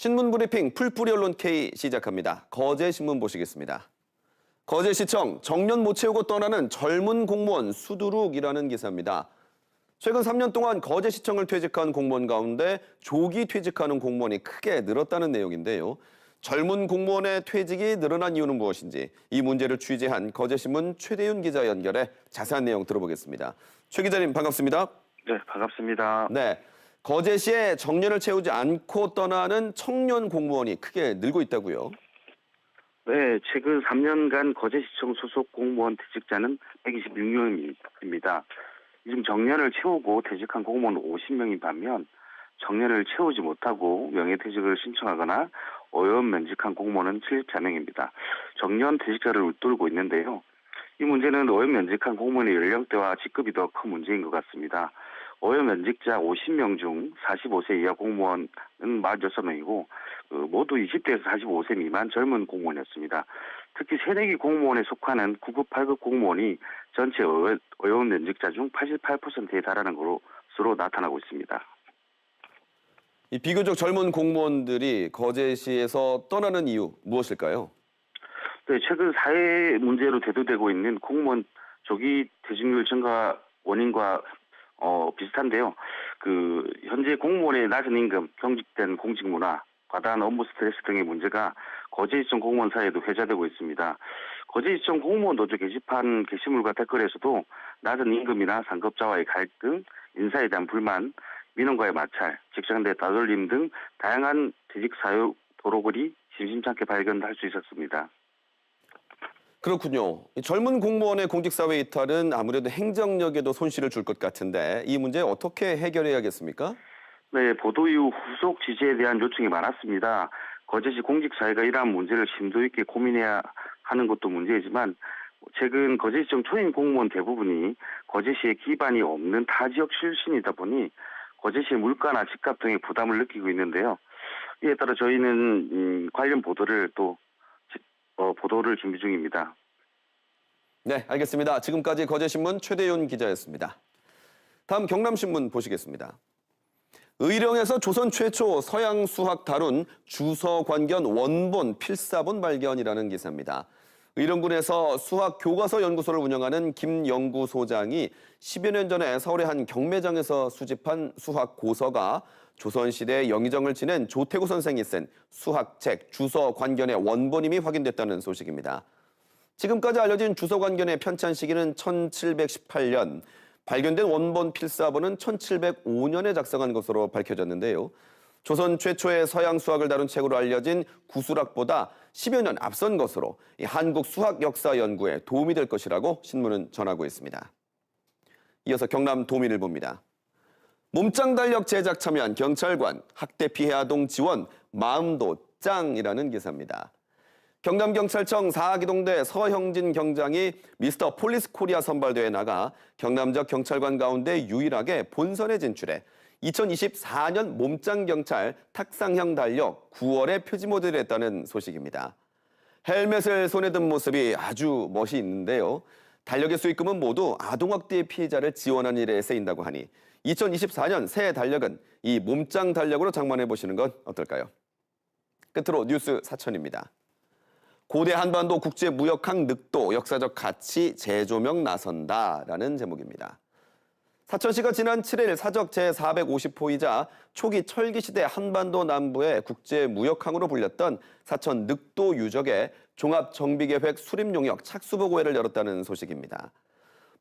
신문 브리핑 풀뿌리 언론 K 시작합니다. 거제신문 보시겠습니다. 거제시청 정년 못 채우고 떠나는 젊은 공무원 수두룩이라는 기사입니다. 최근 3년 동안 거제시청을 퇴직한 공무원 가운데 조기 퇴직하는 공무원이 크게 늘었다는 내용인데요. 젊은 공무원의 퇴직이 늘어난 이유는 무엇인지 이 문제를 취재한 거제신문 최대윤 기자 연결해 자세한 내용 들어보겠습니다. 최 기자님 반갑습니다. 네, 반갑습니다. 네, 거제시에 정년을 채우지 않고 떠나는 청년 공무원이 크게 늘고 있다고요? 네, 최근 3년간 거제시청 소속 공무원 퇴직자는 126명입니다. 지금 정년을 채우고 퇴직한 공무원은 50명인 반면 정년을 채우지 못하고 명예퇴직을 신청하거나 어연 면직한 공무원은 74명입니다. 정년 퇴직자를 웃돌고 있는데요. 이 문제는 어연 면직한 공무원의 연령대와 직급이 더 큰 문제인 것 같습니다. 어연 면직자 50명 중 45세 이하 공무원은 46명이고 모두 20대에서 45세 미만 젊은 공무원이었습니다. 특히 새내기 공무원에 속하는 9급, 8급 공무원이 전체 어연 면직자 중 88%에 달하는 것으로 나타나고 있습니다. 이 비교적 젊은 공무원들이 거제시에서 떠나는 이유 무엇일까요? 네, 최근 사회 문제로 대두되고 있는 공무원 조기 퇴직률 증가 원인과 비슷한데요. 현재 공무원의 낮은 임금, 경직된 공직 문화, 과다한 업무 스트레스 등의 문제가 거제시청 공무원 사이에도 회자되고 있습니다. 거제시청 공무원 노조 게시판 게시물과 댓글에서도 낮은 임금이나 상급자와의 갈등, 인사에 대한 불만, 민원과의 마찰, 직장 내 따돌림 등 다양한 퇴직 사유 도로글이 심심찮게 발견할 수 있었습니다. 그렇군요. 젊은 공무원의 공직사회 이탈은 아무래도 행정력에도 손실을 줄 것 같은데 이 문제 어떻게 해결해야겠습니까? 네, 보도 이후 후속 지지에 대한 요청이 많았습니다. 거제시 공직사회가 이러한 문제를 심도 있게 고민해야 하는 것도 문제이지만 최근 거제시청 초임 공무원 대부분이 거제시에 기반이 없는 타 지역 출신이다 보니 거제시의 물가나 집값 등의 부담을 느끼고 있는데요. 이에 따라 저희는 관련 보도를 보도를 준비 중입니다. 네, 알겠습니다. 지금까지 거제신문 최대윤 기자였습니다. 다음 경남신문 보시겠습니다. 의령에서 조선 최초 서양 수학 다룬 주서관견 원본 필사본 발견이라는 기사입니다. 의령군에서 수학 교과서 연구소를 운영하는 김 연구소장이 10여 년 전에 서울의 한 경매장에서 수집한 수학 고서가 조선시대 영의정을 지낸 조태구 선생이 쓴 수학책 주서관견의 원본임이 확인됐다는 소식입니다. 지금까지 알려진 주서관견의 편찬 시기는 1718년, 발견된 원본 필사본은 1705년에 작성한 것으로 밝혀졌는데요. 조선 최초의 서양 수학을 다룬 책으로 알려진 구술학보다 10여 년 앞선 것으로 한국 수학 역사 연구에 도움이 될 것이라고 신문은 전하고 있습니다. 이어서 경남 도민일보입니다. 몸짱 달력 제작 참여한 경찰관, 학대 피해 아동 지원, 마음도 짱이라는 기사입니다. 경남경찰청 사기동대 서형진 경장이 미스터 폴리스 코리아 선발대회에 나가 경남적 경찰관 가운데 유일하게 본선에 진출해 2024년 몸짱경찰 탁상형 달력 9월에 표지 모델을 했다는 소식입니다. 헬멧을 손에 든 모습이 아주 멋이 있는데요. 달력의 수익금은 모두 아동학대 피해자를 지원한 일에 쓰인다고 하니 2024년 새 달력은 이 몸짱 달력으로 장만해 보시는 건 어떨까요? 끝으로 뉴스 사천입니다. 고대 한반도 국제무역항 늑도 역사적 가치 재조명 나선다라는 제목입니다. 사천시가 지난 7일 사적 제450호이자 초기 철기시대 한반도 남부의 국제무역항으로 불렸던 사천 늑도 유적의 종합정비계획 수립용역 착수보고회를 열었다는 소식입니다.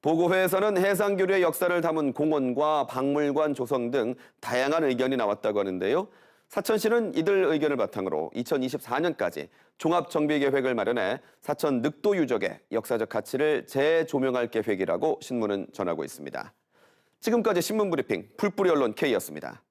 보고회에서는 해상교류의 역사를 담은 공원과 박물관 조성 등 다양한 의견이 나왔다고 하는데요. 사천시는 이들 의견을 바탕으로 2024년까지 종합정비계획을 마련해 사천 늑도 유적의 역사적 가치를 재조명할 계획이라고 신문은 전하고 있습니다. 지금까지 신문브리핑 풀뿌리 언론 K였습니다.